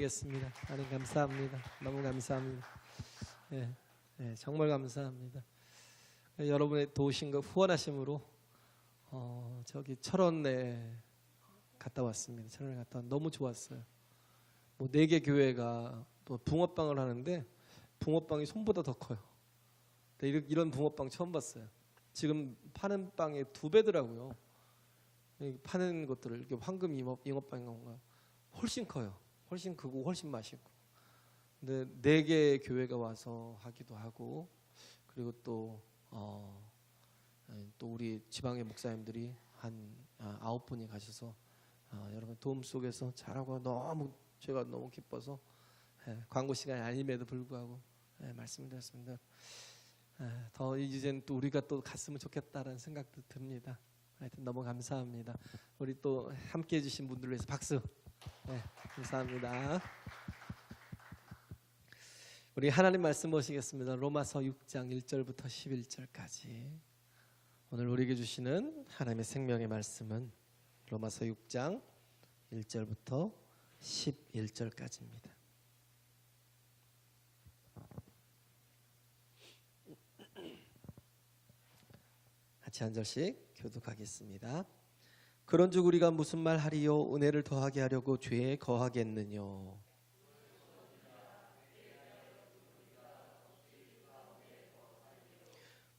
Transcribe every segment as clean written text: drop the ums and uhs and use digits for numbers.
올리겠습니다. 하나님 감사합니다. 너무 감사합니다. 정말 감사합니다. 여러분의 도우심과 후원하심으로 저기 철원에 갔다 왔습니다. 철원에 갔다 왔는데 너무 좋았어요. 뭐 4개 교회가 또 붕어빵을 하는데 붕어빵이 손보다 더 커요. 이런 붕어빵 처음 봤어요. 지금 파는 빵의 2배더라고요. 파는 것들을 이렇게 황금 잉어빵인가 훨씬 커요. 훨씬 크고 훨씬 맛있고. 근데 4개 교회가 와서 하기도 하고, 그리고 또 우리 지방의 목사님들이 한 9분이 가셔서 여러분 도움 속에서 잘하고 제가 너무 기뻐서 광고 시간이 아님에도 불구하고 말씀드렸습니다. 더 이제는 또 우리가 또 갔으면 좋겠다라는 생각도 듭니다. 하여튼 너무 감사합니다. 우리 또 함께 해주신 분들을 위해서 박수. 감사합니다. 우리 하나님 말씀 보시겠습니다. 로마서 6장 1절부터 11절까지. 오늘 우리에게 주시는 하나님의 생명의 말씀은 로마서 6장 1절부터 11절까지입니다. 같이 한 절씩 교독하겠습니다. 그런즉 우리가 무슨 말 하리요? 은혜를 더하게 하려고 죄에 거하겠느뇨?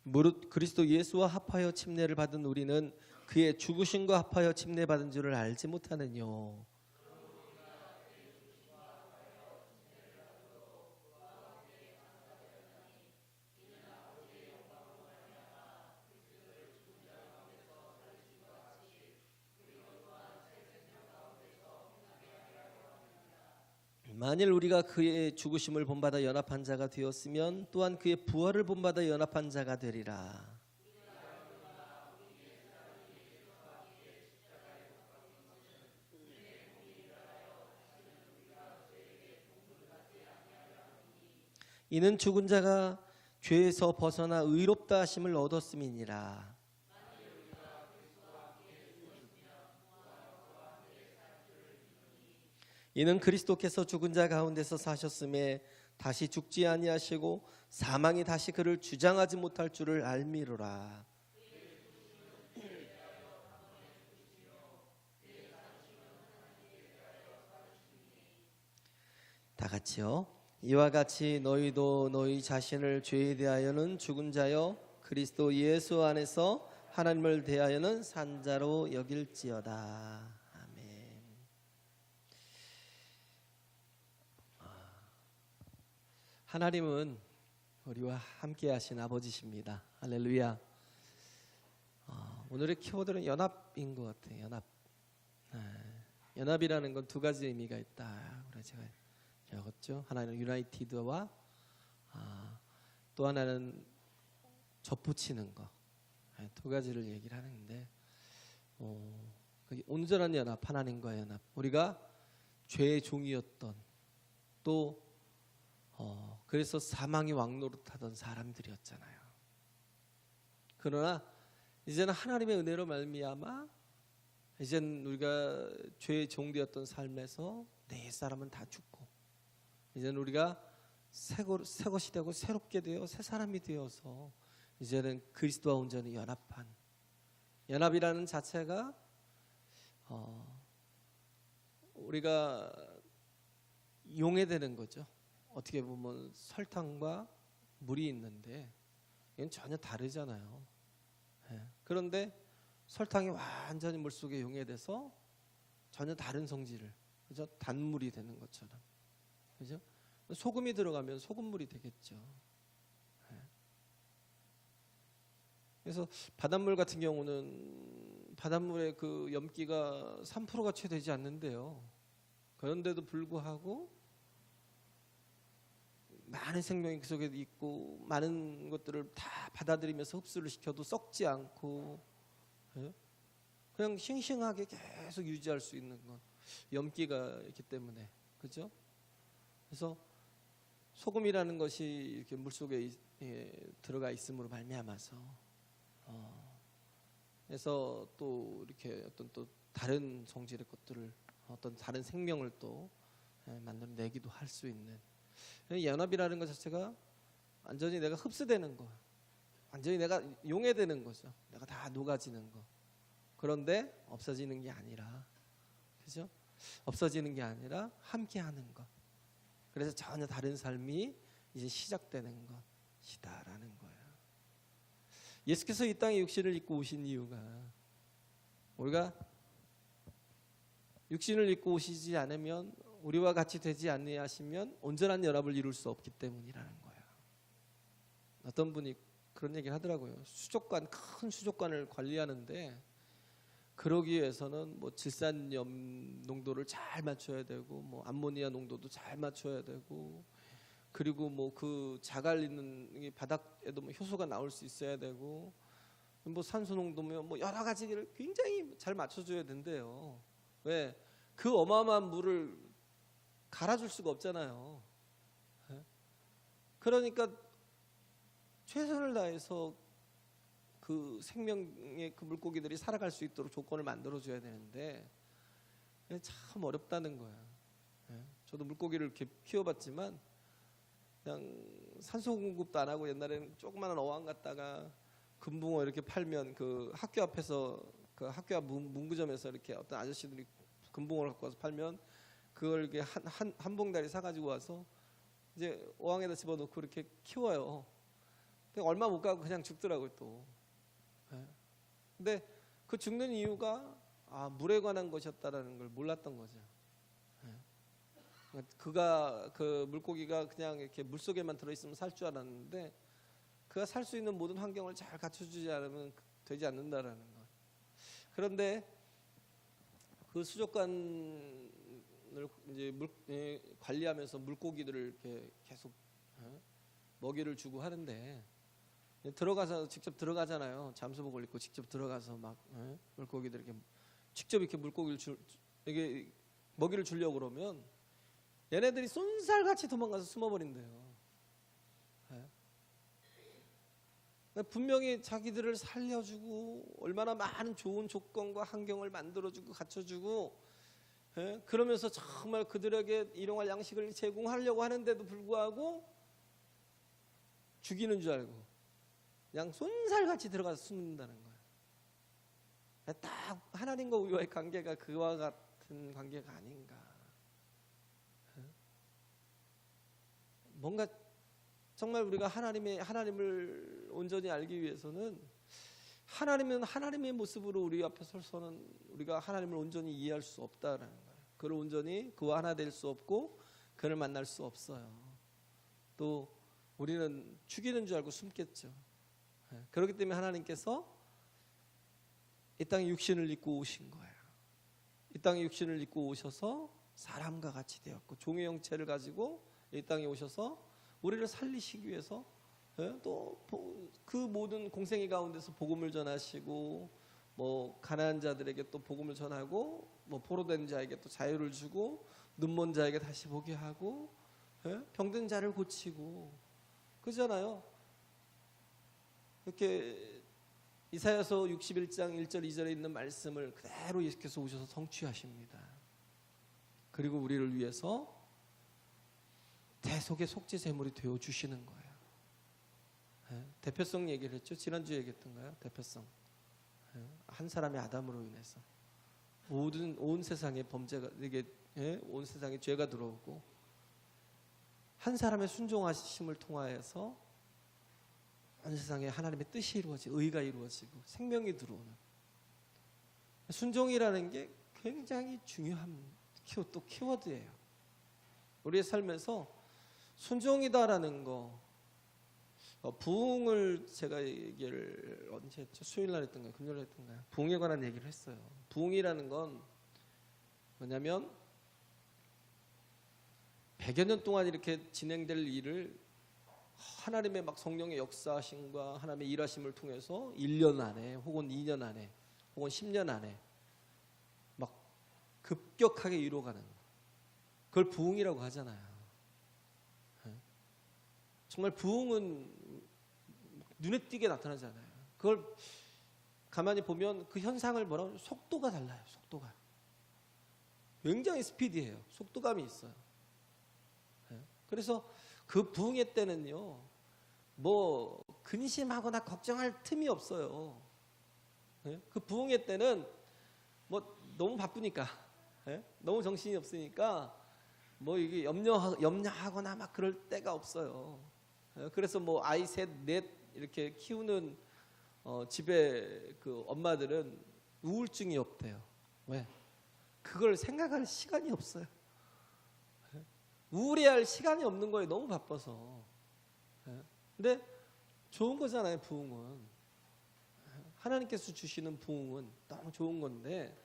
무릇 그리스도 예수와 합하여 침례를 받은 우리는 그의 죽으심과 합하여 침례받은 줄을 알지 못하느뇨? 만일 우리가 그의 죽으심을 본받아 연합한 자가 되었으면 또한 그의 부활을 본받아 연합한 자가 되리라. 이는 죽은 자가 죄에서 벗어나 의롭다 하심을 얻었음이니라. 이는 그리스도께서 죽은 자 가운데서 사셨음에 다시 죽지 아니하시고 사망이 다시 그를 주장하지 못할 줄을 알미로라. 다 같이요. 이와 같이 너희도 너희 자신을 죄에 대하여는 죽은 자요 그리스도 예수 안에서 하나님을 대하여는 산 자로 여길지어다. 하나님은 우리와 함께 하신 아버지십니다. 할렐루야. 오늘의 키워드는 연합인 것 같아요. 연합. 연합이라는 건 2가지 의미가 있다. 그래서 제가 적었죠. 하나는 유나이티드와 또 하나는 접붙이는 거. 2가지를 얘기를 하는데 온전한 연합, 하나님과의 연합. 우리가 죄의 종이었던 또 그래서 사망이 왕노릇하던 사람들이었잖아요. 그러나 이제는 하나님의 은혜로 말미암아 이제는 우리가 죄의 종되었던 삶에서 내 사람은 다 죽고 이제는 우리가 새 것이 되고 새롭게 되어 새 사람이 되어서 이제는 그리스도와 온전히 연합한 연합이라는 자체가 우리가 용해되는 거죠. 어떻게 보면 설탕과 물이 있는데 이건 전혀 다르잖아요. 그런데 설탕이 완전히 물속에 용해돼서 전혀 다른 성질을, 그죠? 단물이 되는 것처럼, 그죠? 소금이 들어가면 소금물이 되겠죠. 그래서 바닷물 같은 경우는 바닷물의 그 염기가 3%가 채 되지 않는데요. 그런데도 불구하고 많은 생명이 그 속에 있고 많은 것들을 다 받아들이면서 흡수를 시켜도 썩지 않고 그냥 싱싱하게 계속 유지할 수 있는 건 염기가 있기 때문에, 그죠? 그래서 소금이라는 것이 이렇게 물 속에 들어가 있음으로 말미암아서 그래서 또 이렇게 어떤 또 다른 성질의 것들을 어떤 다른 생명을 또 만들어내기도 할 수 있는 연합이라는 것 자체가 완전히 내가 흡수되는 거, 완전히 내가 용해되는 거죠. 내가 다 녹아지는 거. 그런데 없어지는 게 아니라, 그죠? 없어지는 게 아니라 함께하는 것. 그래서 전혀 다른 삶이 이제 시작되는 것이다라는 거예요. 예수께서 이 땅에 육신을 입고 오신 이유가 우리가 육신을 입고 오시지 않으면 우리와 같이 되지 아니하시면 온전한 연합을 이룰 수 없기 때문이라는 거예요. 어떤 분이 그런 얘기를 하더라고요. 수족관, 큰 수족관을 관리하는데 그러기 위해서는 뭐 질산염 농도를 잘 맞춰야 되고 뭐 암모니아 농도도 잘 맞춰야 되고 그리고 뭐 그 자갈 있는 바닥에도 뭐 효소가 나올 수 있어야 되고 뭐 산소 농도면 뭐 여러 가지를 굉장히 잘 맞춰줘야 된대요. 왜? 그 어마어마한 물을 갈아줄 수가 없잖아요. 그러니까 최선을 다해서 그 생명의 그 물고기들이 살아갈 수 있도록 조건을 만들어줘야 되는데 참 어렵다는 거야. 저도 물고기를 이렇게 키워봤지만 그냥 산소 공급도 안 하고 옛날에는 조그마한 어항 갔다가 금붕어 이렇게 팔면 그 학교 앞에서 그 학교 앞 문구점에서 이렇게 어떤 아저씨들이 금붕어를 갖고 와서 팔면 그걸 이렇게 한 봉다리 사가지고 와서 이제 어항에다 집어넣고 이렇게 키워요. 근데 얼마 못 가고 그냥 죽더라고요 또. 근데 그 죽는 이유가 물에 관한 것이었다라는 걸 몰랐던 거죠. 그가 그 물고기가 그냥 이렇게 물 속에만 들어있으면 살 줄 알았는데 그가 살 수 있는 모든 환경을 잘 갖춰주지 않으면 되지 않는다라는 거. 그런데 그 수족관을 이제 관리하면서 물고기들을 이렇게 계속 먹이를 주고 하는데 들어가서 직접 들어가잖아요. 잠수복을 입고 직접 들어가서 막 물고기들 이렇게 직접 이렇게 물고기를 이게 먹이를 주려고 그러면 얘네들이 쏜살같이 도망가서 숨어버린대요. 분명히 자기들을 살려주고 얼마나 많은 좋은 조건과 환경을 만들어주고 갖춰주고 그러면서 정말 그들에게 일용할 양식을 제공하려고 하는데도 불구하고 죽이는 줄 알고 그냥 쏜살같이 들어가서 숨는다는 거예요. 딱 하나님과 우리와의 관계가 그와 같은 관계가 아닌가. 뭔가 정말 우리가 하나님을 온전히 알기 위해서는 하나님은 하나님의 모습으로 우리 앞에 서서는 우리가 하나님을 온전히 이해할 수 없다라는 거예요. 그를 온전히 그와 하나 될 수 없고 그를 만날 수 없어요. 또 우리는 죽이는 줄 알고 숨겠죠. 그렇기 때문에 하나님께서 이 땅에 육신을 입고 오신 거예요. 이 땅에 육신을 입고 오셔서 사람과 같이 되었고 종의 형체를 가지고 이 땅에 오셔서 우리를 살리시기 위해서 또 그 모든 공생애 가운데서 복음을 전하시고 뭐 가난한 자들에게 또 복음을 전하고 뭐 포로된 자에게 또 자유를 주고 눈먼 자에게 다시 보게 하고 병든 자를 고치고 그러잖아요. 이렇게 이사야서 61장 1절 2절에 있는 말씀을 그대로 예수께서 오셔서 성취하십니다. 그리고 우리를 위해서 대속의 속죄 제물이 되어 주시는 거예요. 대표성 얘기를 했죠. 지난주에 얘기했던가요? 대표성. 한 사람의 아담으로 인해서 온 세상에 범죄가 이게 온 세상에 죄가 들어오고 한 사람의 순종하심을 통하여서 온 세상에 하나님의 뜻이 이루어지고 의가 이루어지고 생명이 들어오는 순종이라는 게 굉장히 중요한 또 키워드예요. 우리의 삶에서 순종이다라는 거 부흥을 제가 얘기를 언제 했죠? 수요일날 했던가요? 금요일날 했던가요? 부흥에 관한 얘기를 했어요. 부흥이라는 건 뭐냐면 100여 년 동안 이렇게 진행될 일을 하나님의 막 성령의 역사하심과 하나님의 일하심을 통해서 1년 안에 혹은 2년 안에 혹은 10년 안에 막 급격하게 이루어가는 그걸 부흥이라고 하잖아요. 정말 부흥은 눈에 띄게 나타나잖아요. 그걸 가만히 보면 그 현상을 뭐라고 속도가 달라요. 속도가 굉장히 스피디해요. 속도감이 있어요. 그래서 그 부흥회 때는요, 뭐 근심하거나 걱정할 틈이 없어요. 예? 그 부흥회 때는 뭐 너무 바쁘니까, 예? 너무 정신이 없으니까 뭐 이게 염려하거나 막 그럴 때가 없어요. 예? 그래서 뭐 아이 셋, 넷 이렇게 키우는 집에 그 엄마들은 우울증이 없대요. 왜? 그걸 생각할 시간이 없어요. 예? 우울해할 시간이 없는 거예요. 너무 바빠서. 예? 근데 좋은 거잖아요, 부흥은. 하나님께서 주시는 부흥은 너무 좋은 건데,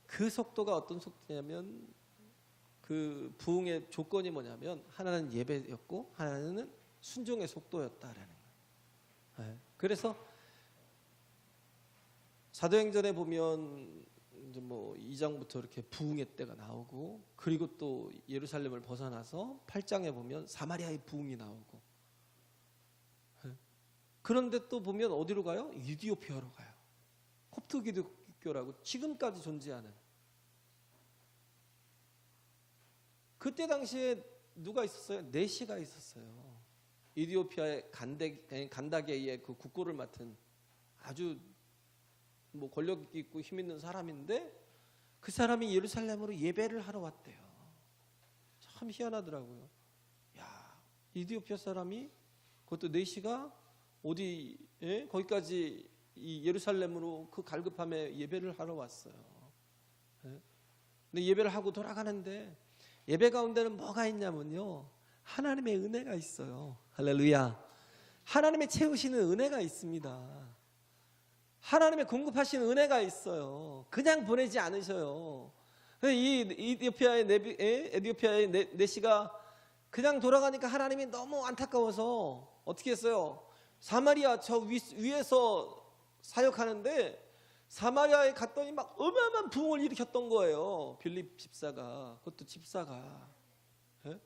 그 속도가 어떤 속도냐면, 그 부흥의 조건이 뭐냐면 하나는 예배였고 하나는 순종의 속도였다라는 거예요. 네. 그래서 사도행전에 보면 이제 뭐 2장부터 이렇게 부흥의 때가 나오고, 그리고 또 예루살렘을 벗어나서 8장에 보면 사마리아의 부흥이 나오고, 네. 그런데 또 보면 어디로 가요? 이디오피아로 가요. 콥트 기독교라고 지금까지 존재하는. 그때 당시에 누가 있었어요? 네시가 있었어요. 이디오피아의 간다게의 그 국고를 맡은 아주 뭐 권력 있고 힘 있는 사람인데, 그 사람이 예루살렘으로 예배를 하러 왔대요. 참 희한하더라고요. 야, 이디오피아 사람이, 그것도 네시가 어디, 예? 거기까지 이 예루살렘으로 그 갈급함에 예배를 하러 왔어요. 예? 근데 예배를 하고 돌아가는데, 예배 가운데는 뭐가 있냐면요, 하나님의 은혜가 있어요. 할렐루야. 하나님의 채우시는 은혜가 있습니다. 하나님의 공급하시는 은혜가 있어요. 그냥 보내지 않으셔요. 이 에디오피아의 네시가 그냥 돌아가니까 하나님이 너무 안타까워서 어떻게 했어요? 사마리아 저 위에서 사역하는데, 사마리아에 갔더니 막 어마어마한 부흥을 일으켰던 거예요. 빌립 집사가. 그것도 집사가. 예?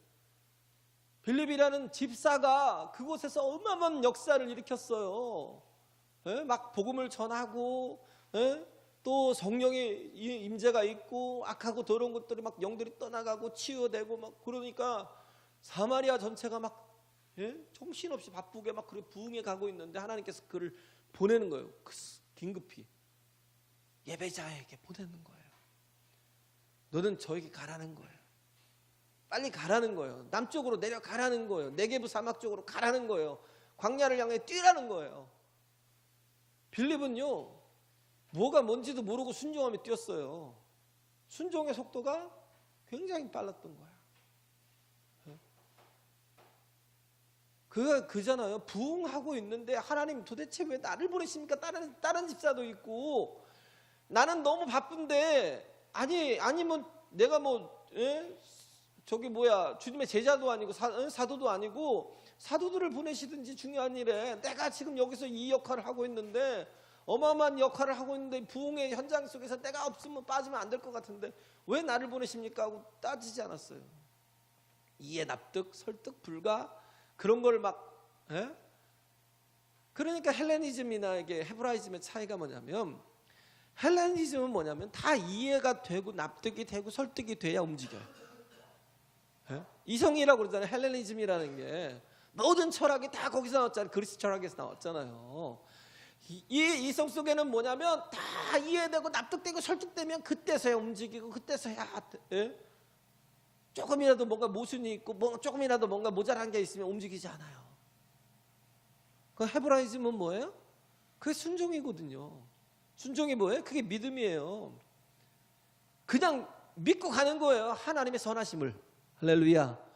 빌립이라는 집사가 그곳에서 어마어마한 역사를 일으켰어요. 예? 막 복음을 전하고, 예? 또 성령의 임재가 있고, 악하고 더러운 것들이 막 영들이 떠나가고 치유되고 막 그러니까 사마리아 전체가 막, 예? 정신없이 바쁘게 막 그렇게 부흥해 가고 있는데, 하나님께서 그를 보내는 거예요. 긴급히 예배자에게 보내는 거예요. 너는 저에게 가라는 거예요. 빨리 가라는 거예요. 남쪽으로 내려가라는 거예요. 네게부 사막 쪽으로 가라는 거예요. 광야를 향해 뛰라는 거예요. 빌립은요, 뭐가 뭔지도 모르고 순종하며 뛰었어요. 순종의 속도가 굉장히 빨랐던 거예요. 그가 그잖아요. 부흥하고 있는데 하나님 도대체 왜 나를 보내십니까? 다른 집사도 있고 나는 너무 바쁜데, 아니면 내가 뭐, 예? 저기 뭐야, 주님의 제자도 아니고 사도도 아니고 사도들을 보내시든지 중요한 일에, 내가 지금 여기서 이 역할을 하고 있는데, 어마어마한 역할을 하고 있는데 부흥의 현장 속에서 내가 없으면 빠지면 안 될 것 같은데 왜 나를 보내십니까? 하고 따지지 않았어요. 이해 납득 설득 불가 그런 걸 막, 예? 그러니까 헬레니즘이나 이게 헤브라이즘의 차이가 뭐냐면, 헬레니즘은 뭐냐면 다 이해가 되고 납득이 되고 설득이 돼야 움직여요. 예? 이성이라고 그러잖아요. 헬레니즘이라는 게 모든 철학이 다 거기서 나왔잖아요. 그리스 철학에서 나왔잖아요. 이 이성 속에는 뭐냐면 다 이해되고 납득되고 설득되면 그때서야 움직이고, 그때서야, 예? 조금이라도 뭔가 모순이 있고 조금이라도 뭔가 모자란 게 있으면 움직이지 않아요. 그 헤브라이즘은 뭐예요? 그게 순종이거든요. 순종이 뭐예요? 그게 믿음이에요. 그냥 믿고 가는 거예요. 하나님의 선하심을. 할렐루야.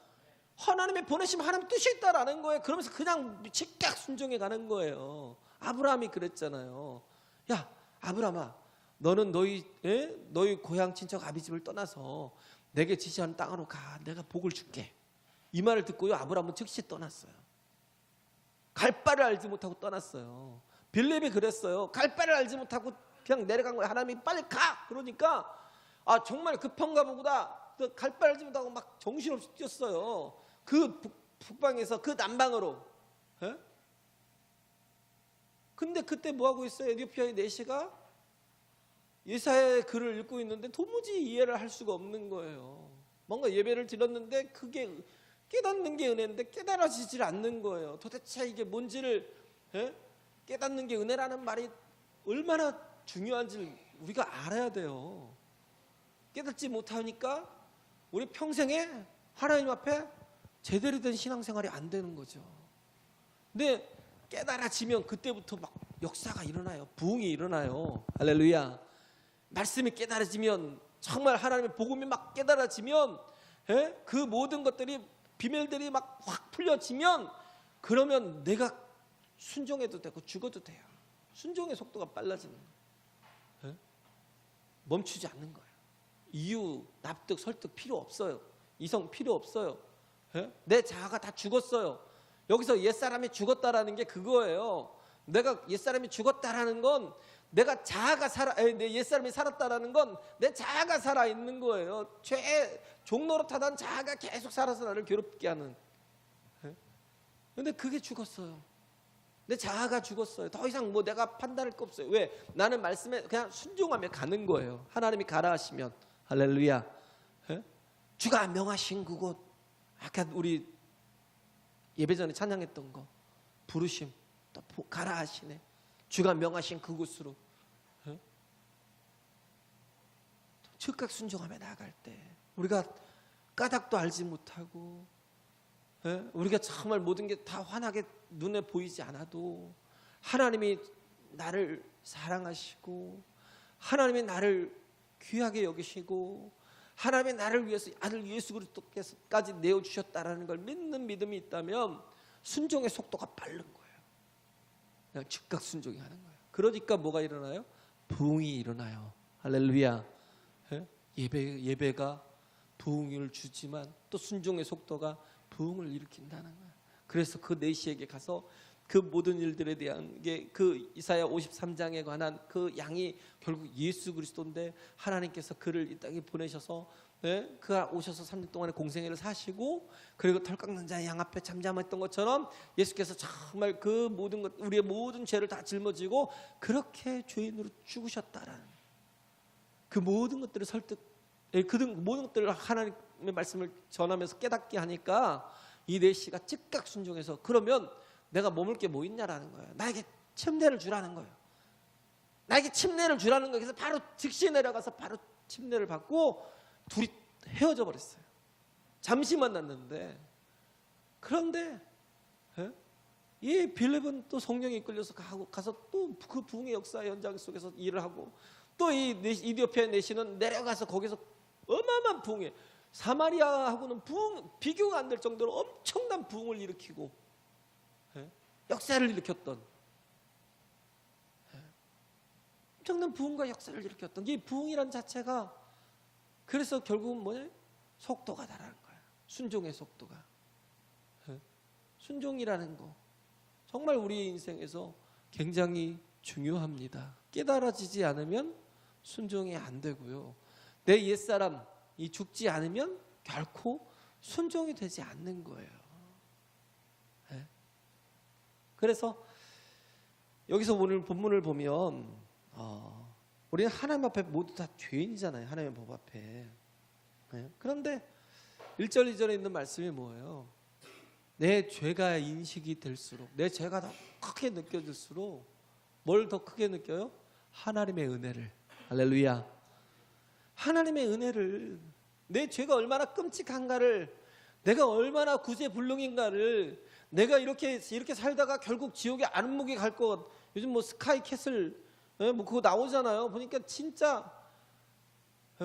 하나님의 보내심, 하나님의 뜻이 있다라는 거예요. 그러면서 그냥 즉각 순종해 가는 거예요. 아브라함이 그랬잖아요. 야, 아브라함아, 너는 너희 고향 친척 아비집을 떠나서 내게 지시하는 땅으로 가. 내가 복을 줄게. 이 말을 듣고요, 아브라함은 즉시 떠났어요. 갈 바를 알지 못하고 떠났어요. 빌립이 그랬어요. 갈 바를 알지 못하고 그냥 내려간 거예요. 하나님이 빨리 가! 그러니까 정말 급한가 보구나. 갈 바를 알지 못하고 막 정신없이 뛰었어요. 그 북방에서 그 남방으로. 예? 근데 그때 뭐하고 있어요? 에디오피아의 네시가 예사야의 글을 읽고 있는데 도무지 이해를 할 수가 없는 거예요. 뭔가 예배를 드렸는데 그게 깨닫는 게 은혜인데 깨달아지질 않는 거예요. 도대체 이게 뭔지를 깨닫는 게 은혜라는 말이 얼마나 중요한지 우리가 알아야 돼요. 깨닫지 못하니까 우리 평생에 하나님 앞에 제대로 된 신앙생활이 안 되는 거죠. 근데 깨달아지면 그때부터 막 역사가 일어나요. 부흥이 일어나요. 할렐루야. 말씀이 깨달아지면 정말 하나님의 복음이 막 깨달아지면 그 모든 것들이 비밀들이 막 확 풀려지면 그러면 내가 순종해도 되고 죽어도 돼요. 순종의 속도가 빨라지는 거예요. 멈추지 않는 거예요. 이유, 납득, 설득 필요 없어요. 이성 필요 없어요. 내 자아가 다 죽었어요. 여기서 옛사람이 죽었다라는 게 그거예요. 내가 옛사람이 죽었다라는 건 내가 자아가 내 옛사람이 살았다라는 건 내 자아가 살아있는 거예요. 죄의 종노릇하던 자아가 계속 살아서 나를 괴롭게 하는. 근데 그게 죽었어요. 내 자아가 죽었어요. 더 이상 뭐 내가 판단할 거 없어요. 왜? 나는 말씀에 그냥 순종하며 가는 거예요. 하나님이 가라 하시면. 할렐루야. 주가 명하신 그곳. 아까 우리 예배 전에 찬양했던 거. 부르심. 또 가라 하시네. 주가 명하신 그곳으로. 즉각 순종하며 나아갈 때 우리가 까닭도 알지 못하고 우리가 정말 모든 게 다 환하게 눈에 보이지 않아도 하나님이 나를 사랑하시고 하나님이 나를 귀하게 여기시고 하나님이 나를 위해서 아들 예수 그리스도께서까지 내어주셨다라는 걸 믿는 믿음이 있다면 순종의 속도가 빠른 거예요. 그냥 즉각 순종이 하는 거예요. 그러니까 뭐가 일어나요? 부흥이 일어나요. 할렐루야. 예배가 부흥을 주지만 또 순종의 속도가 부흥을 일으킨다는 거예요. 그래서 그 내시에게 가서 그 모든 일들에 대한 게 그 이사야 53장에 관한 그 양이 결국 예수 그리스도인데 하나님께서 그를 이 땅에 보내셔서 그가 오셔서 3년 동안의 공생애를 사시고 그리고 털 깎는 자 양 앞에 잠잠했던 것처럼 예수께서 정말 그 모든 것 우리의 모든 죄를 다 짊어지고 그렇게 죄인으로 죽으셨다라는 그 모든 것들을 그 모든 것들을 하나님의 말씀을 전하면서 깨닫게 하니까 이 내시가 즉각 순종해서 그러면 내가 머물 게 뭐 있냐라는 거예요. 나에게 침례를 주라는 거예요. 나에게 침례를 주라는 거예요. 그래서 바로 즉시 내려가서 바로 침례를 받고 둘이 헤어져 버렸어요. 잠시 만났는데 그런데 이 빌립은 또 성령이 이끌려서 가서 또 그 부흥의 역사 현장 속에서 일을 하고 또 이 이디오피아 내시는 내려가서 거기서 어마어마한 부흥에 사마리아하고는 비교가 안 될 정도로 엄청난 부흥을 일으키고 역사를 일으켰던 엄청난 부흥과 역사를 일으켰던 이 부흥이란 자체가 그래서 결국은 뭐냐? 속도가 다라는 거예요. 순종의 속도가. 순종이라는 거 정말 우리 인생에서 굉장히 중요합니다. 깨달아지지 않으면 순종이 안 되고요. 내 옛사람이 죽지 않으면 결코 순종이 되지 않는 거예요. 그래서 여기서 오늘 본문을 보면 우리는 하나님 앞에 모두 다 죄인이잖아요. 하나님의 법 앞에. 그런데 1절 2절에 있는 말씀이 뭐예요? 내 죄가 인식이 될수록 내 죄가 더 크게 느껴질수록 뭘 더 크게 느껴요? 하나님의 은혜를. 할렐루야. 하나님의 은혜를 내 죄가 얼마나 끔찍한가를 내가 얼마나 구제불능인가를 내가 이렇게 살다가 결국 지옥의 안목에 갈 것 요즘 뭐 스카이 캐슬 뭐 그거 나오잖아요. 보니까 진짜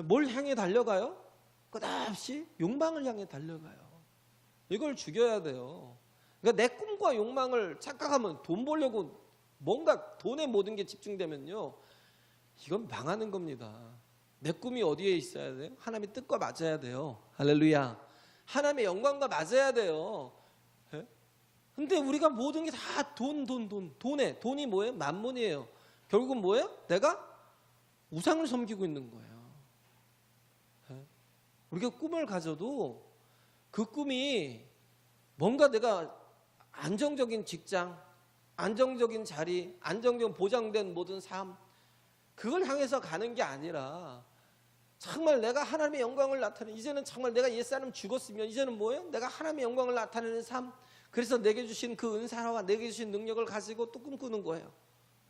뭘 향해 달려가요? 끝없이 욕망을 향해 달려가요. 이걸 죽여야 돼요. 그러니까 내 꿈과 욕망을 착각하면 돈 벌려고 뭔가 돈에 모든 게 집중되면요. 이건 망하는 겁니다. 내 꿈이 어디에 있어야 돼요? 하나님의 뜻과 맞아야 돼요. 할렐루야. 하나님의 영광과 맞아야 돼요. 근데 우리가 모든 게 다 돈이 뭐예요? 만문이에요. 결국은 뭐예요? 내가 우상을 섬기고 있는 거예요. 우리가 꿈을 가져도 그 꿈이 뭔가 내가 안정적인 직장, 안정적인 자리, 안정적인 보장된 모든 삶 그걸 향해서 가는 게 아니라 정말 내가 하나님의 영광을 나타내는, 이제는 정말 내가 옛사람 죽었으면 이제는 뭐예요? 내가 하나님의 영광을 나타내는 삶, 그래서 내게 주신 그 은사와 내게 주신 능력을 가지고 또 꿈꾸는 거예요.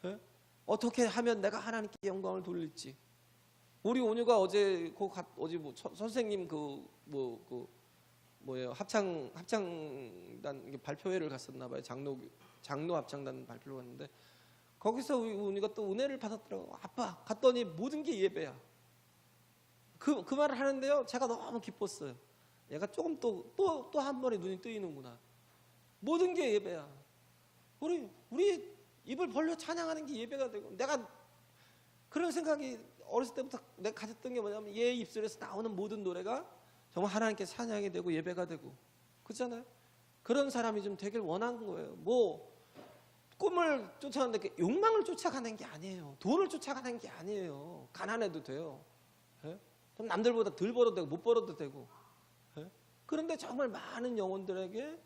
예? 어떻게 하면 내가 하나님께 영광을 돌릴지. 우리 온유가 어제 선생님 합창단 발표회를 갔었나 봐요. 장로 합창단 발표를 갔는데 거기서 우리 온유가 또 은혜를 받았더라고. 아빠 갔더니 모든 게 예배야. 그 말을 하는데요, 제가 너무 기뻤어요. 얘가 조금 또 한 번에 눈이 뜨이는구나. 모든 게 예배야. 우리 입을 벌려 찬양하는 게 예배가 되고, 내가 그런 생각이 어렸을 때부터 내가 가졌던 게 뭐냐면, 얘 입술에서 나오는 모든 노래가 정말 하나님께 찬양이 되고 예배가 되고, 그렇잖아요. 그런 사람이 좀 되길 원한 거예요. 뭐 꿈을 쫓아가는데 욕망을 쫓아가는 게 아니에요. 돈을 쫓아가는 게 아니에요. 가난해도 돼요. 예? 좀 남들보다 덜 벌어도 되고 못 벌어도 되고. 예? 그런데 정말 많은 영혼들에게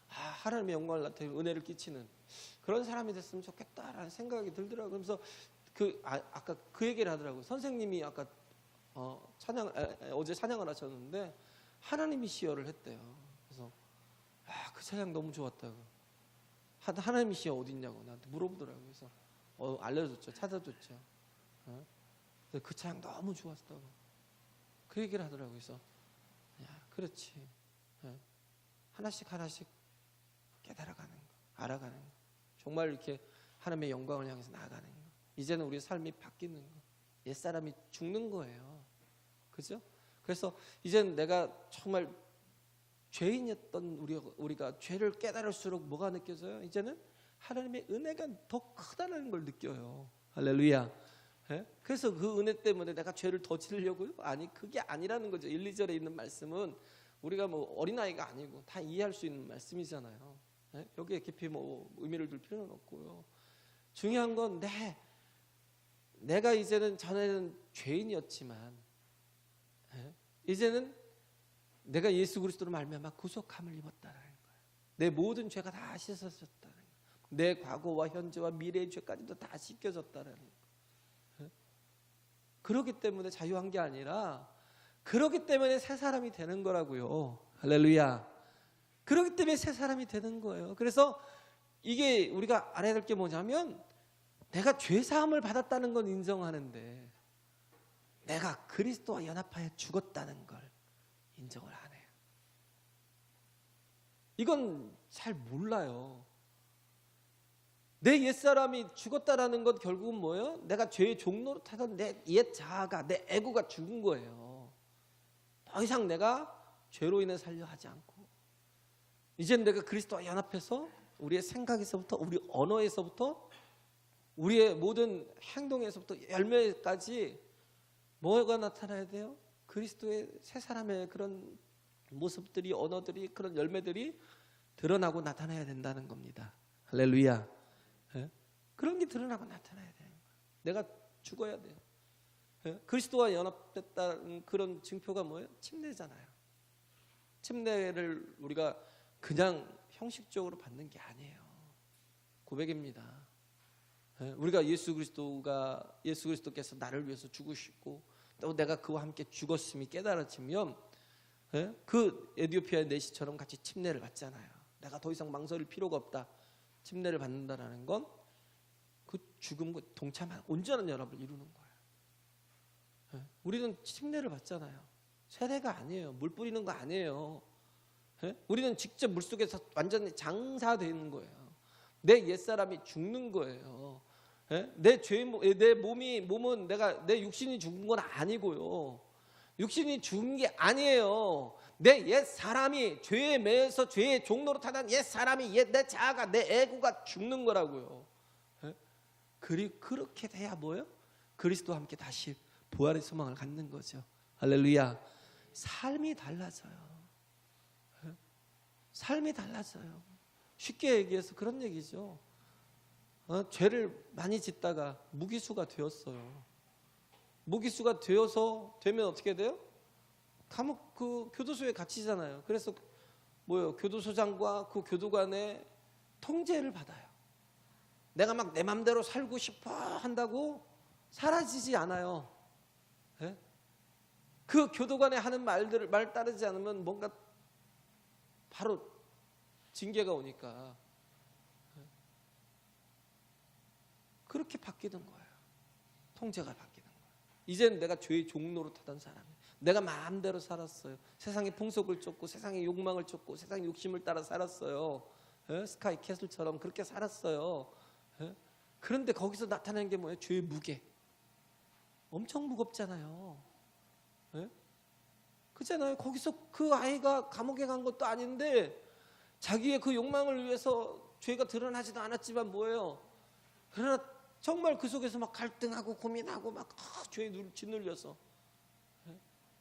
하나님의 영광을 나타내고 은혜를 끼치는 그런 사람이 됐으면 좋겠다라는 생각이 들더라고요. 그래서 아까 그 얘기를 하더라고요. 선생님이 아까 어제 찬양을 하셨는데 하나님이 시여를 했대요. 그래서 그 찬양 너무 좋았다고. 하나님이 시여 어디 있냐고 나한테 물어보더라고요. 그래서 알려줬죠. 찾아줬죠. 그 찬양 너무 좋았다고 그 얘기를 하더라고요. 그래서 그렇지. 하나씩 깨달아가는 거, 알아가는 거, 정말 이렇게 하나님의 영광을 향해서 나아가는 거. 이제는 우리의 삶이 바뀌는 거, 옛사람이 죽는 거예요. 그죠? 그래서 이제는 내가 정말 죄인이었던 우리가 죄를 깨달을수록 뭐가 느껴져요? 이제는 하나님의 은혜가 더 크다는 걸 느껴요. 할렐루야. 예? 그래서 그 은혜 때문에 내가 죄를 더 지으려고요? 아니, 그게 아니라는 거죠. 1, 2절에 있는 말씀은 우리가 뭐 어린아이가 아니고 다 이해할 수 있는 말씀이잖아요. 예? 여기에 깊이 의미를 둘 필요는 없고요. 중요한 건 내가 이제는 전에는 죄인이었지만 이제는 내가 예수 그리스도로 말미암아 구속함을 입었다라는 거예요. 내 모든 죄가 다 씻어졌다는 거예요. 내 과거와 현재와 미래의 죄까지도 다 씻겨졌다라는 거예요. 그렇기 때문에 자유한 게 아니라 그렇기 때문에 새 사람이 되는 거라고요. 할렐루야. 그렇기 때문에 새 사람이 되는 거예요. 그래서 이게 우리가 알아야 될 게 뭐냐면, 내가 죄 사함을 받았다는 건 인정하는데 내가 그리스도와 연합하여 죽었다는 걸 인정을 안 해요. 이건 잘 몰라요. 내 옛사람이 죽었다라는 건 결국은 뭐예요? 내가 죄의 종로로 타던 내 옛 자아가, 내 애고가 죽은 거예요. 더 이상 내가 죄로 인해 살려 하지 않고, 이젠 내가 그리스도와 연합해서 우리의 생각에서부터, 우리 언어에서부터, 우리의 모든 행동에서부터 열매까지 뭐가 나타나야 돼요? 그리스도의 새 사람의 그런 모습들이, 언어들이, 그런 열매들이 드러나고 나타나야 된다는 겁니다. 할렐루야. 예? 그런 게 드러나고 나타나야 돼요. 내가 죽어야 돼요. 예? 그리스도와 연합됐다는 그런 증표가 뭐예요? 침례잖아요. 침례를 우리가 그냥 형식적으로 받는 게 아니에요. 고백입니다. 우리가 예수 그리스도께서 나를 위해서 죽으시고 또 내가 그와 함께 죽었음이 깨달아지면 그 에티오피아의 내시처럼 같이 침례를 받잖아요. 내가 더 이상 망설일 필요가 없다. 침례를 받는다라는 건 그 죽음과 동참한 온전한 연합을 이루는 거예요. 우리는 침례를 받잖아요. 세례가 아니에요. 물 뿌리는 거 아니에요. 우리는 직접 물속에서 완전히 장사되는 거예요. 내 옛사람이 죽는 거예요. 내 몸은 내 육신이 죽은 건 아니고요. 육신이 죽은 게 아니에요. 내 옛사람이 죄에 매여서 죄의 종로로 타던 옛사람이, 내 자아가, 내 애고가 죽는 거라고요. 그렇게 돼야 뭐예요? 그리스도와 함께 다시 부활의 소망을 갖는 거죠. 할렐루야. 삶이 달라져요. 삶이 달라져요. 쉽게 얘기해서 그런 얘기죠. 죄를 많이 짓다가 무기수가 되었어요. 무기수가 되면 어떻게 돼요? 감옥 교도소에 갇히잖아요. 그래서 교도소장과 그 교도관의 통제를 받아요. 내가 막 내 맘대로 살고 싶어 한다고 사라지지 않아요. 그 교도관에 하는 말 따르지 않으면 뭔가 바로 징계가 오니까 그렇게 바뀌는 거예요. 통제가 바뀌는 거예요. 이제는 내가 죄의 종로로 타던 사람이에요. 내가 마음대로 살았어요. 세상의 풍속을 쫓고 세상의 욕망을 쫓고 세상의 욕심을 따라 살았어요. 스카이 캐슬처럼 그렇게 살았어요. 그런데 거기서 나타나는 게 뭐예요? 죄의 무게. 엄청 무겁잖아요. 그렇잖아요. 거기서 그 아이가 감옥에 간 것도 아닌데 자기의 그 욕망을 위해서 죄가 드러나지도 않았지만 뭐예요? 그러나 정말 그 속에서 막 갈등하고 고민하고 막 죄에 짓눌려서.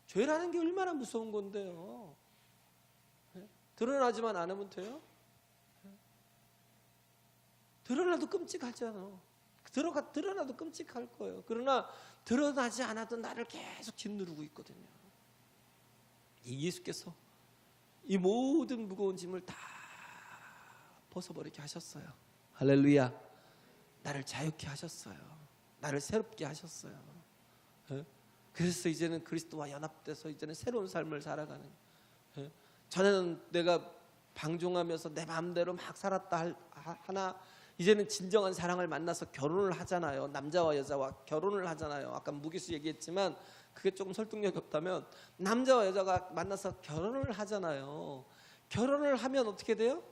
죄라는 게 얼마나 무서운 건데요. 드러나지만 않으면 돼요? 드러나도 끔찍하잖아. 드러나도 끔찍할 거예요. 그러나 드러나지 않아도 나를 계속 짓누르고 있거든요. 예수께서 이 모든 무거운 짐을 다 벗어버리게 하셨어요. 할렐루야. 나를 자유케 하셨어요. 나를 새롭게 하셨어요. 그래서 이제는 그리스도와 연합돼서 이제는 새로운 삶을 살아가는. 전에는 내가 방종하면서 내 마음대로 막 살았다 하나 이제는 진정한 사랑을 만나서 결혼을 하잖아요. 남자와 여자와 결혼을 하잖아요. 아까 무기수 얘기했지만 그게 조금 설득력이 없다면 남자와 여자가 만나서 결혼을 하잖아요. 결혼을 하면 어떻게 돼요?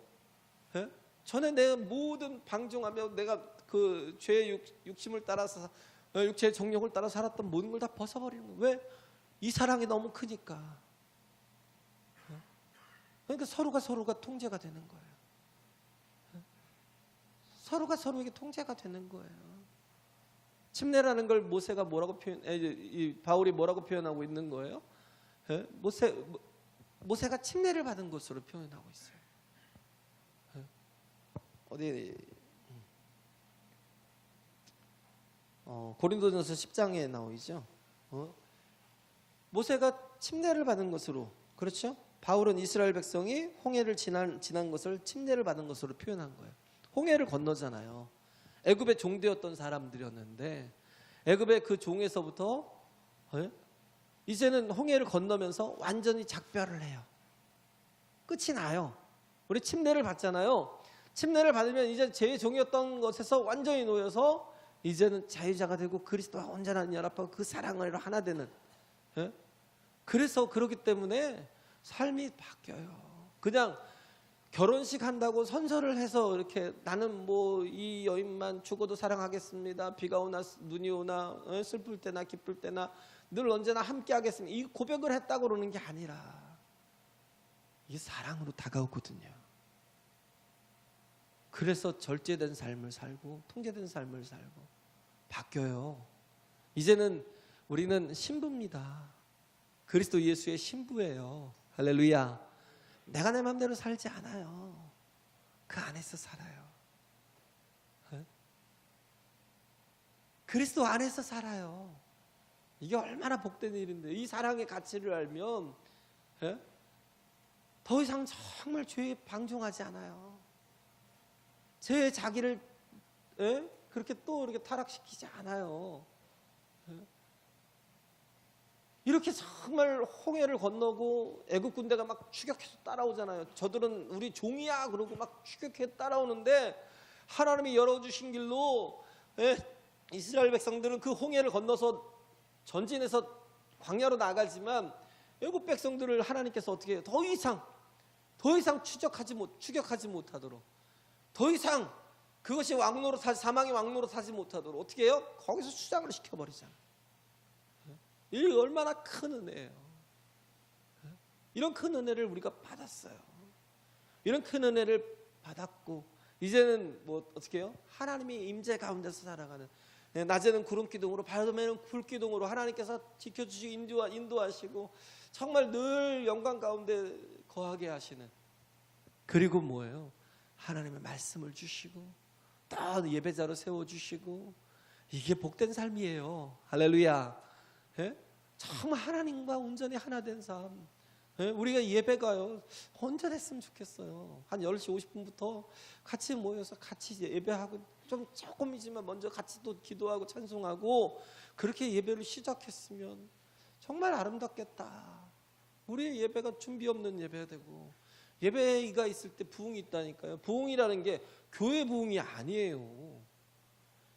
전에 내가 모든 방종하며 내가 그 죄의 욕심을 따라서 육체의 정욕을 따라 살았던 모든 걸 다 벗어버리는 거예요. 왜? 이 사랑이 너무 크니까. 그러니까 서로가 통제가 되는 거예요. 서로가 서로에게 통제가 되는 거예요. 침례라는 걸 모세가 뭐라고 바울이 뭐라고 표현하고 있는 거예요? 모세가 침례를 받은 것으로 표현하고 있어요. 어디 고린도전서 10장에 나오죠. 모세가 침례를 받은 것으로, 그렇죠? 바울은 이스라엘 백성이 홍해를 지난 것을 침례를 받은 것으로 표현한 거예요. 홍해를 건너잖아요. 애굽의 종되었던 사람들이었는데 애굽의 그 종에서부터 이제는 홍해를 건너면서 완전히 작별을 해요. 끝이 나요. 우리 침례를 받잖아요. 침례를 받으면 이제 제 종이었던 것에서 완전히 놓여서 이제는 자유자가 되고 그리스도와 온전한 연합하고 그 사랑을 하나 되는. 그래서 그렇기 때문에 삶이 바뀌어요. 그냥 결혼식 한다고 선서를 해서 이렇게 나는 뭐 이 여인만 죽어도 사랑하겠습니다. 비가 오나 눈이 오나 슬플 때나 기쁠 때나 늘 언제나 함께 하겠습니다. 이 고백을 했다고 그러는 게 아니라 이게 사랑으로 다가오거든요. 그래서 절제된 삶을 살고 통제된 삶을 살고 바뀌어요. 이제는 우리는 신부입니다. 그리스도 예수의 신부예요. 할렐루야. 내가 내 마음대로 살지 않아요. 그 안에서 살아요. 그리스도 안에서 살아요. 이게 얼마나 복된 일인데 이 사랑의 가치를 알면 더 이상 정말 죄에 방종하지 않아요. 죄의 자기를 그렇게 또 이렇게 타락시키지 않아요. 이렇게 정말 홍해를 건너고 애굽 군대가 막 추격해서 따라오잖아요. 저들은 우리 종이야 그러고 막 추격해 따라오는데 하나님이 열어주신 길로 이스라엘 백성들은 그 홍해를 건너서 전진해서 광야로 나가지만 애굽 백성들을 하나님께서 어떻게 해요? 더 이상 추격하지 못하도록, 더 이상 그것이 사망의 왕로로 사지 못하도록 어떻게 해요? 거기서 수장을 시켜버리잖아요. 이게 얼마나 큰 은혜예요. 이런 큰 은혜를 우리가 받았어요. 이런 큰 은혜를 받았고 이제는 뭐 어떻게 해요? 하나님이 임재 가운데서 살아가는, 낮에는 구름 기둥으로 밤에는 불 기둥으로 하나님께서 지켜주시고 인도하시고 정말 늘 영광 가운데 거하게 하시는, 그리고 뭐예요? 하나님의 말씀을 주시고 또 예배자로 세워주시고, 이게 복된 삶이에요. 할렐루야. 정말 하나님과 온전히 하나 된 삶. 우리가 예배가요 언제 됐으면 좋겠어요. 한 10시 50분부터 같이 모여서 같이 예배하고 조금이지만 먼저 같이 또 기도하고 찬송하고 그렇게 예배를 시작했으면 정말 아름답겠다. 우리의 예배가 준비 없는 예배가 되고, 예배가 있을 때 부흥이 있다니까요. 부흥이라는 게 교회 부흥이 아니에요.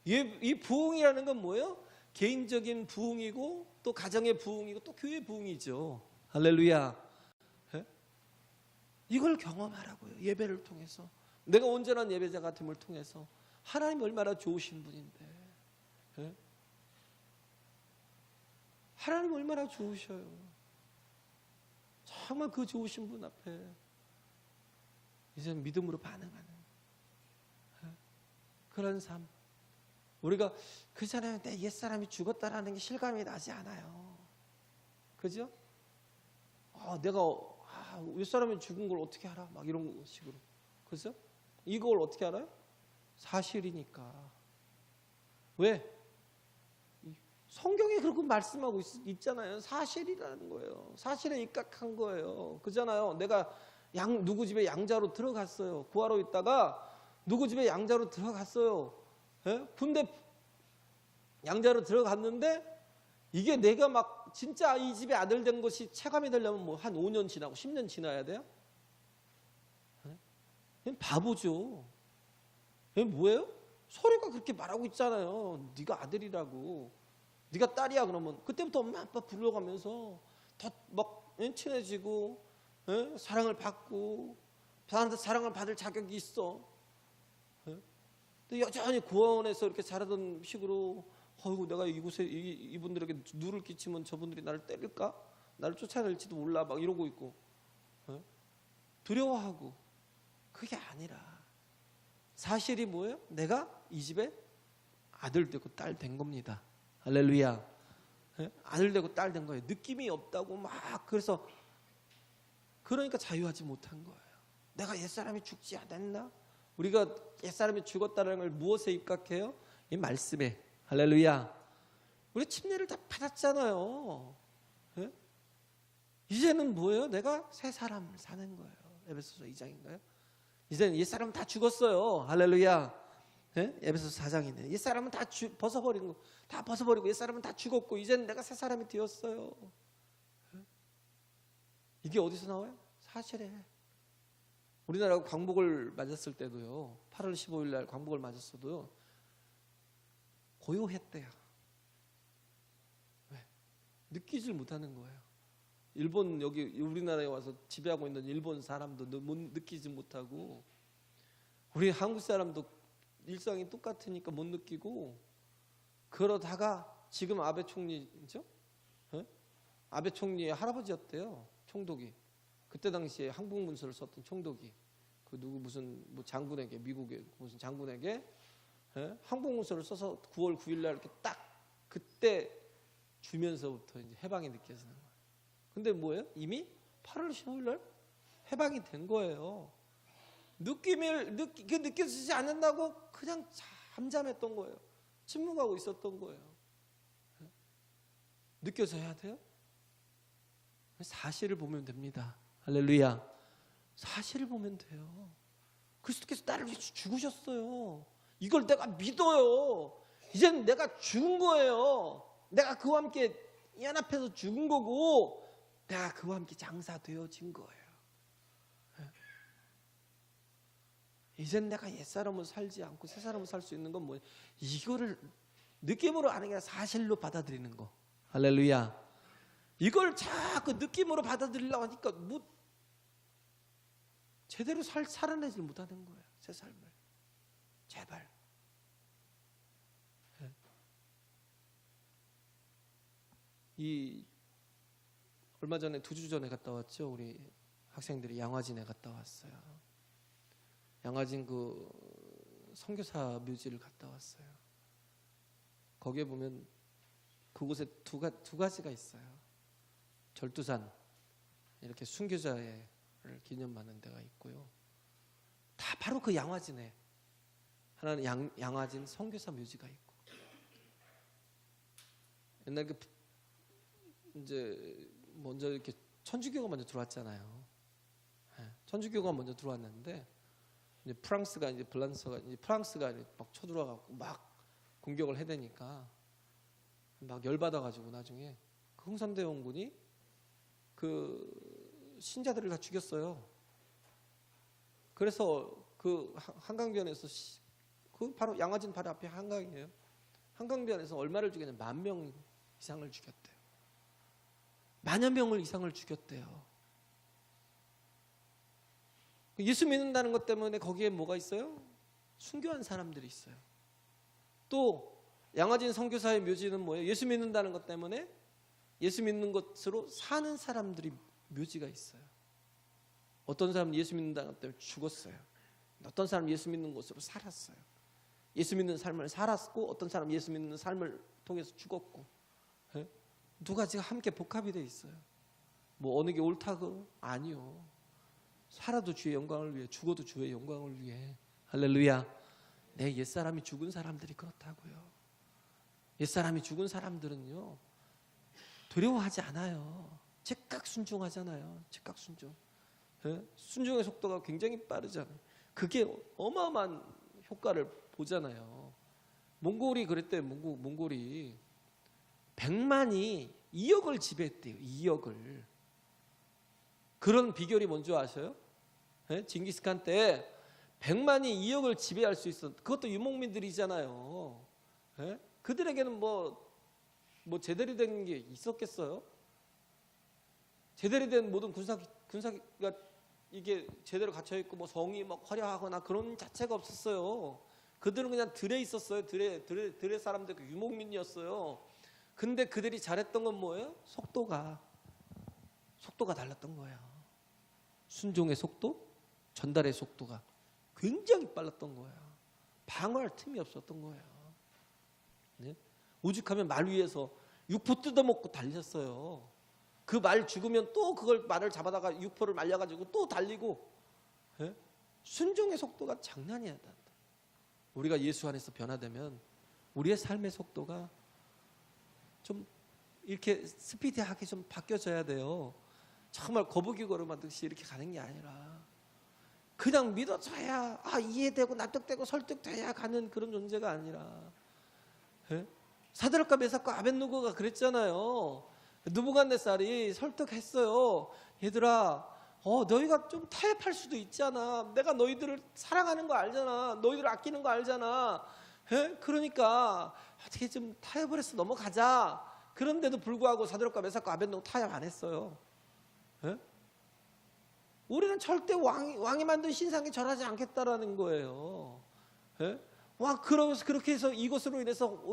이 부흥이라는 건 뭐예요? 개인적인 부흥이고 또 가정의 부흥이고 또 교회 부흥이죠. 할렐루야. 예? 이걸 경험하라고요. 예배를 통해서. 내가 온전한 예배자 같음을 통해서 하나님 얼마나 좋으신 분인데, 예? 하나님 얼마나 좋으셔요. 정말 그 좋으신 분 앞에 이제 믿음으로 반응하는 그런 삶. 우리가 그렇잖아요. 내 옛사람이 죽었다라는 게 실감이 나지 않아요. 그죠? 내가 옛사람이 죽은 걸 어떻게 알아? 막 이런 식으로. 그죠? 이걸 어떻게 알아요? 사실이니까. 왜? 성경에 그렇게 말씀하고 있잖아요. 사실이라는 거예요. 사실에 입각한 거예요. 그잖아요. 내가 누구 집에 양자로 들어갔어요. 구하러 있다가 누구 집에 양자로 들어갔어요. 예? 근데 양자로 들어갔는데 이게 내가 막 진짜 이 집에 아들 된 것이 체감이 되려면 뭐 한 5년 지나고 10년 지나야 돼요? 예? 바보죠. 예? 뭐예요? 소리가 그렇게 말하고 있잖아요. 네가 아들이라고. 네가 딸이야 그러면 그때부터 엄마 아빠 불러가면서 더 막 친해지고, 예? 사랑을 받고 사람한테 사랑을 받을 자격이 있어. 예? 근데 여전히 고아원에서 이렇게 자라던 식으로 내가 이곳에 이분들에게 누를 끼치면 저분들이 나를 때릴까? 나를 쫓아낼지도 몰라 막 이러고 있고, 예? 두려워하고. 그게 아니라 사실이 뭐예요? 내가 이 집에 아들 되고 딸 된 겁니다. 할렐루야. 예? 아들 되고 딸 된 거예요. 느낌이 없다고 막 그러니까 자유하지 못한 거예요. 내가 옛사람이 죽지 않았나? 우리가 옛사람이 죽었다는 걸 무엇에 입각해요? 이 말씀에. 할렐루야. 우리 침례를 다 받았잖아요. 예? 이제는 뭐예요? 내가 새 삶을 사는 거예요. 에베소서 2장인가요? 이제는 옛사람은 다 죽었어요. 할렐루야. 예? 에베소서 4장이네. 옛사람은 다 벗어버린 거, 다 벗어버리고 옛사람은 다 죽었고 이제는 내가 새 사람이 되었어요. 예? 이게 어디서 나와요? 사실에. 우리나라가 광복을 맞았을 때도요, 8월 15일 날 광복을 맞았어도요, 고요했대요. 왜? 느끼질 못하는 거예요. 일본, 여기 우리나라에 와서 지배하고 있는 일본 사람도 느끼지 못하고, 우리 한국 사람도 일상이 똑같으니까 못 느끼고, 그러다가 지금 아베 총리죠? 네? 아베 총리의 할아버지였대요. 총독이. 그때 당시에 항복 문서를 썼던 총독이. 그 누구 무슨 뭐 장군에게, 미국의 무슨 장군에게, 예? 항복 문서를 써서 9월 9일 날 이렇게 딱 그때 주면서부터 이제 해방이 느껴지는 거예요. 근데 뭐예요? 이미 8월 15일 날 해방이 된 거예요. 느껴지지 않는다고 그냥 잠잠했던 거예요. 침묵하고 있었던 거예요. 느껴져야 돼요? 사실을 보면 됩니다. 할렐루야. 사실을 보면 돼요. 그리스도께서 나를 위해서 죽으셨어요. 이걸 내가 믿어요. 이제는 내가 죽은 거예요. 내가 그와 함께 연합해서 죽은 거고, 내가 그와 함께 장사되어진 거예요. 이젠 내가 옛사람을 살지 않고 새사람을 살 수 있는 건 뭐예요? 이거를 느낌으로 아는 게 아니라 사실로 받아들이는 거. 할렐루야. 이걸 자꾸 느낌으로 받아들이려고 하니까 뭐 제대로 살아내지 못하는 거예요. 새 삶을. 제발. 얼마 전에 2주 전에 갔다 왔죠. 우리 학생들이 양화진에 갔다 왔어요. 양화진 그 선교사 묘지를 갔다 왔어요. 거기에 보면 그곳에 두 가지가 있어요. 절두산, 이렇게 순교자를 기념하는 데가 있고요. 다 바로 그 양화진에 하나는 양화진 선교사 묘지가 있고, 옛날 이제 먼저 이렇게 천주교가 먼저 들어왔잖아요. 천주교가 먼저 들어왔는데 이제 프랑스가 막 쳐들어가고 막 공격을 해대니까 막 열받아가지고 나중에 그 흥선대원군이 그 신자들을 다 죽였어요. 그래서 그 한강변에서 그 바로 양화진 바로 앞에 한강이에요. 한강변에서 얼마를 죽였냐? 10,000명 이상을 죽였대요. 10,000 명을 이상을 죽였대요. 예수 믿는다는 것 때문에 거기에 뭐가 있어요? 순교한 사람들이 있어요. 또 양화진 선교사의 묘지는 뭐예요? 예수 믿는다는 것 때문에 예수 믿는 것으로 사는 사람들이 묘지가 있어요. 어떤 사람은 예수 믿는다는 것 때문에 죽었어요. 어떤 사람은 예수 믿는 것으로 살았어요. 예수 믿는 삶을 살았고 어떤 사람은 예수 믿는 삶을 통해서 죽었고, 두 가지가 함께 복합이 되어 있어요. 뭐 어느 게 옳다고? 아니요. 살아도 주의 영광을 위해, 죽어도 주의 영광을 위해. 할렐루야. 내 옛사람이 죽은 사람들이 그렇다고요. 옛사람이 죽은 사람들은요 두려워하지 않아요. 즉각 순종하잖아요. 즉각 순종. 순종의 속도가 굉장히 빠르잖아요. 그게 어마어마한 효과를 보잖아요. 몽골이 그랬대요. 몽골이 100만이 2억을 지배했대요. 2억을. 그런 비결이 뭔지 아셔요? 징기스칸 때 100만이 2억을 지배할 수 있었. 그것도 유목민들이잖아요. 그들에게는 뭐 제대로 된 게 있었겠어요? 제대로 된 모든 군사가 이게 제대로 갇혀 있고 뭐 성이 막 화려하거나 그런 자체가 없었어요. 그들은 그냥 들에 있었어요. 들의 사람들, 그 유목민이었어요. 근데 그들이 잘했던 건 뭐예요? 속도가 달랐던 거예요. 순종의 속도, 전달의 속도가 굉장히 빨랐던 거예요. 방어할 틈이 없었던 거예요. 네? 오죽하면 말 위에서 육포 뜯어먹고 달렸어요. 그 말 죽으면 또 그걸 말을 잡아다가 육포를 말려가지고 또 달리고. 순종의 속도가 장난이 아니다. 우리가 예수 안에서 변화되면 우리의 삶의 속도가 좀 이렇게 스피디하게 좀 바뀌어져야 돼요. 정말 거북이 걸음하듯이 이렇게 가는 게 아니라 그냥 믿어져야 이해되고 납득되고 설득돼야 가는 그런 존재가 아니라. 사드락과 메삭과 아벳느고가 그랬잖아요. 느부갓네살이 설득했어요. 얘들아, 너희가 좀 타협할 수도 있잖아. 내가 너희들을 사랑하는 거 알잖아. 너희들을 아끼는 거 알잖아. 그러니까 어떻게 좀 타협을 해서 넘어가자. 그런데도 불구하고 사드락과 메삭과 아벳느고 타협 안 했어요. 우리는 절대 왕이 만든 신상에 절하지 않겠다라는 거예요. 그렇게 해서 이것으로 인해서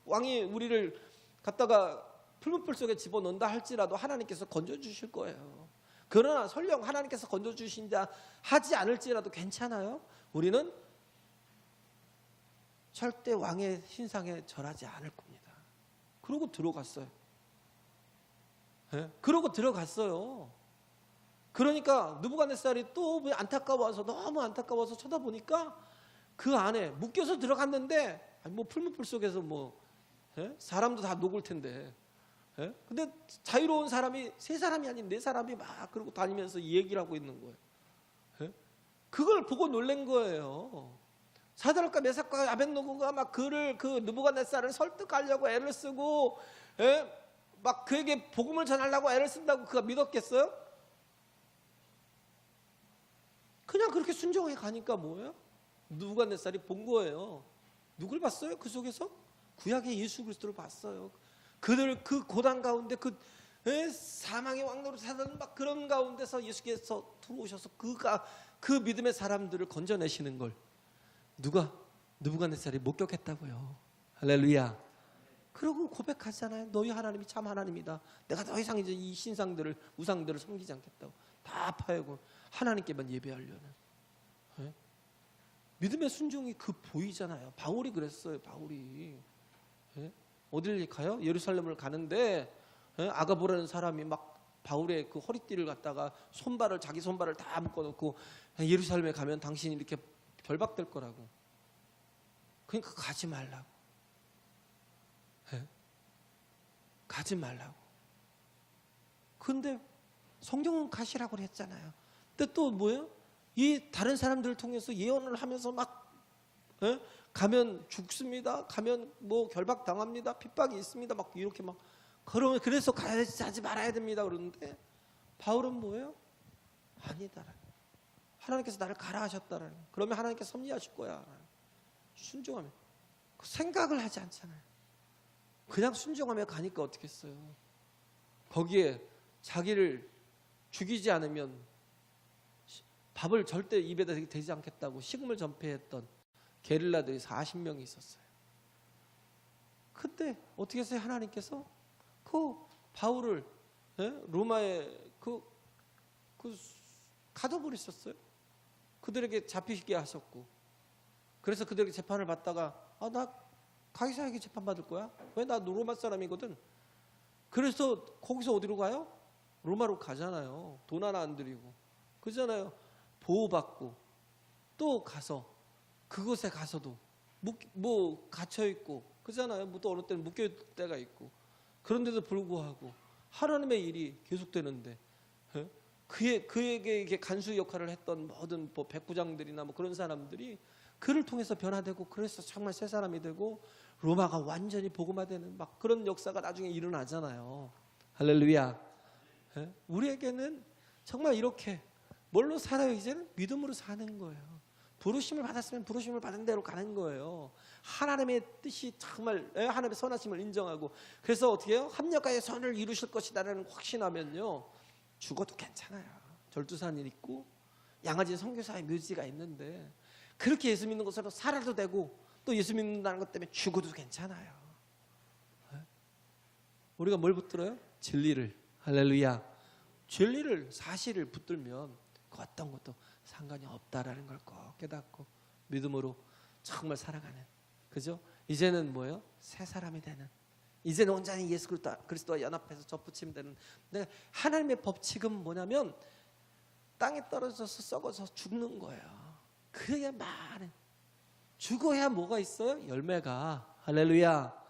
왕이 우리를 갖다가 풀무불 속에 집어넣는다 할지라도 하나님께서 건져주실 거예요. 그러나 설령 하나님께서 건져주신다 하지 않을지라도 괜찮아요. 우리는 절대 왕의 신상에 절하지 않을 겁니다. 그러고 들어갔어요. 그러고 들어갔어요. 그러니까 느부갓네살이 또 너무 안타까워서 쳐다보니까 그 안에 묶여서 들어갔는데 뭐 풀무불 속에서 사람도 다 녹을 텐데. 근데 자유로운 사람이 3사람이 아닌 4사람이 막 그러고 다니면서 이 얘기를 하고 있는 거예요. 그걸 보고 놀란 거예요. 사드락과 메삭과 아벳느고가 막 그 느부갓네살을 설득하려고 애를 쓰고 막 그에게 복음을 전하려고 애를 쓴다고 그가 믿었겠어요? 그냥 그렇게 순종해 가니까 뭐예요? 느부갓네살이 본 거예요. 누굴 봤어요? 그 속에서? 구약의 예수 그리스도를 봤어요. 그들 그 고단 가운데 사망의 왕노릇 하던 막 그런 가운데서 예수께서 들어오셔서 그 믿음의 사람들을 건져내시는 걸 느부갓네살이 목격했다고요. 할렐루야. 그러고 고백하잖아요. 너희 하나님이 참 하나님이다. 내가 더 이상 이제 이 신상들을 우상들을 섬기지 않겠다고 다 파하고 하나님께만 예배하려는. 믿음의 순종이 보이잖아요. 바울이 그랬어요. 바울이 어딜 가요? 예루살렘을 가는데 아가보라는 사람이 막 바울의 그 허리띠를 갖다가 자기 손발을 다 묶어놓고 예루살렘에 가면 당신이 이렇게 결박될 거라고. 그러니까 가지 말라고. 가지 말라고. 근데 성경은 가시라고 했잖아요. 근데 또 뭐예요? 이 다른 사람들을 통해서 예언을 하면서 막 가면 죽습니다. 가면 뭐 결박당합니다. 핍박이 있습니다. 막 이렇게 막 그러면 그래서 하지 말아야 됩니다 그러는데 바울은 뭐예요? 아니다. 하나님께서 나를 가라 하셨다라는. 그러면 하나님께서 섭리하실 거야. 순종하면. 그 생각을 하지 않잖아요. 그냥 순종하며 가니까 어떻겠어요? 거기에 자기를 죽이지 않으면 밥을 절대 입에다 대지 않겠다고 식음을 전폐했던 게릴라들이 40명이 있었어요. 그때 어떻게 했어요? 하나님께서 그 바울을 로마에 가둬버리셨어요. 그들에게 잡히게 하셨고, 그래서 그들에게 재판을 받다가 나 가이사에게 재판 받을 거야. 왜? 나 로마 사람이거든. 그래서 거기서 어디로 가요? 로마로 가잖아요. 돈 하나 안 들이고. 그잖아요. 보호받고 또 가서 그곳에 가서도 갇혀 있고 그잖아요. 또 어느 때는 묶여 있을 때가 있고. 그런데도 불구하고 하나님의 일이 계속되는데 그에게 이렇게 간수 역할을 했던 모든 백부장들이나 그런 사람들이 그를 통해서 변화되고, 그래서 정말 새 사람이 되고 로마가 완전히 복음화되는 그런 역사가 나중에 일어나잖아요. 할렐루야. 우리에게는 정말 이렇게 뭘로 살아요? 이제는 믿음으로 사는 거예요. 부르심을 받았으면 부르심을 받은 대로 가는 거예요. 하나님의 뜻이 정말 하나님의 선하심을 인정하고, 그래서 어떻게 해요? 합력하여 선을 이루실 것이다라는 확신하면요 죽어도 괜찮아요. 절두산이 있고 양아지 선교사의 묘지가 있는데 그렇게 예수 믿는 것으로 살아도 되고 또 예수 믿는다는 것 때문에 죽어도 괜찮아요. 우리가 뭘 붙들어요? 진리를. 할렐루야. 진리를, 사실을 붙들면 그 어떤 것도 상관이 없다라는 걸 꼭 깨닫고 믿음으로 정말 살아가는, 그죠? 이제는 뭐예요? 새 사람이 되는, 이제는 온전히 예수 그리스도와 연합해서 접붙임되는. 근데 하나님의 법칙은 뭐냐면 땅에 떨어져서 썩어서 죽는 거예요. 그게 많은, 죽어야 뭐가 있어요? 열매가. 할렐루야.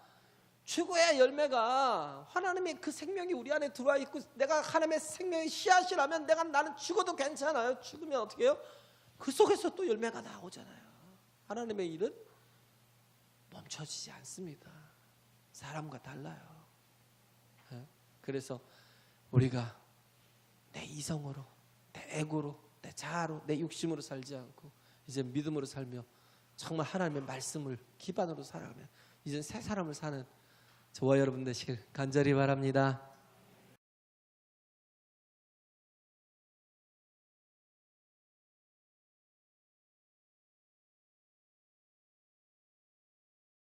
죽어야 열매가, 하나님의 그 생명이 우리 안에 들어와 있고 내가 하나님의 생명의 씨앗이라면 나는 죽어도 괜찮아요. 죽으면 어떻게 해요? 그 속에서 또 열매가 나오잖아요. 하나님의 일은 멈춰지지 않습니다. 사람과 달라요. 그래서 우리가 내 이성으로, 내 에고로, 내 자아로, 내 욕심으로 살지 않고 이제 믿음으로 살며 정말 하나님의 말씀을 기반으로 살아가면 이제 새 사람을 사는 저와 여러분 되시길 간절히 바랍니다.